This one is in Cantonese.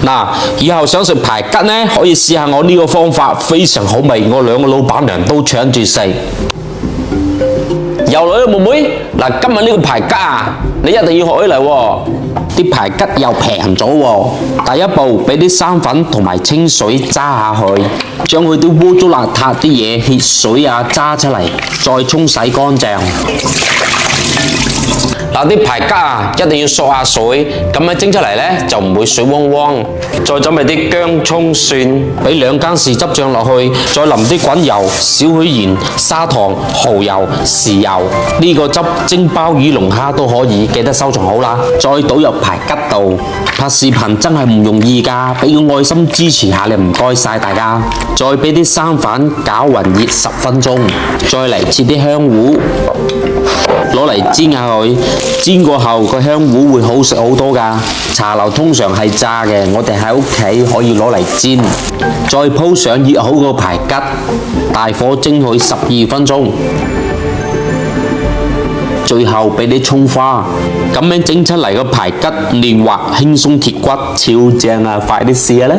嗱，以後想食排吉呢，可以試下我呢個方法，非常好味，我兩個老闆娘都搶住食。又來啦，妹妹，嗱，今日呢個排吉啊，你一定要學起嚟喎。啲排吉又平咗喎。第一步，俾啲生粉同埋清水揸下去，將佢啲污糟邋遢啲嘢、血水啊揸出嚟，再沖洗乾淨。嗱，啲排吉啊，一定要索下水，咁樣蒸出嚟呢就唔會水汪汪。再準備啲薑、葱、蒜，俾2羹豉汁醬落去，再淋啲滾油、少許鹽、砂糖、蠔油、豉油。呢個汁蒸鮑魚、龍蝦都可以，記得收藏好啦。再倒入排吉度。拍視頻真係唔容易㗎，俾個愛心支持下你，唔該晒大家。再俾啲生粉攪勻熱10分鐘，再嚟切啲香芋。攞嚟煎下佢，煎過後個香芋會好食好多㗎。茶樓通常係炸嘅，我哋喺屋企可以攞嚟煎。再鋪上熱好個排吉，大火蒸佢12分鐘。最後俾啲葱花，咁樣整出嚟個排吉嫩滑輕鬆鐵骨，超正啊！快啲試下啦！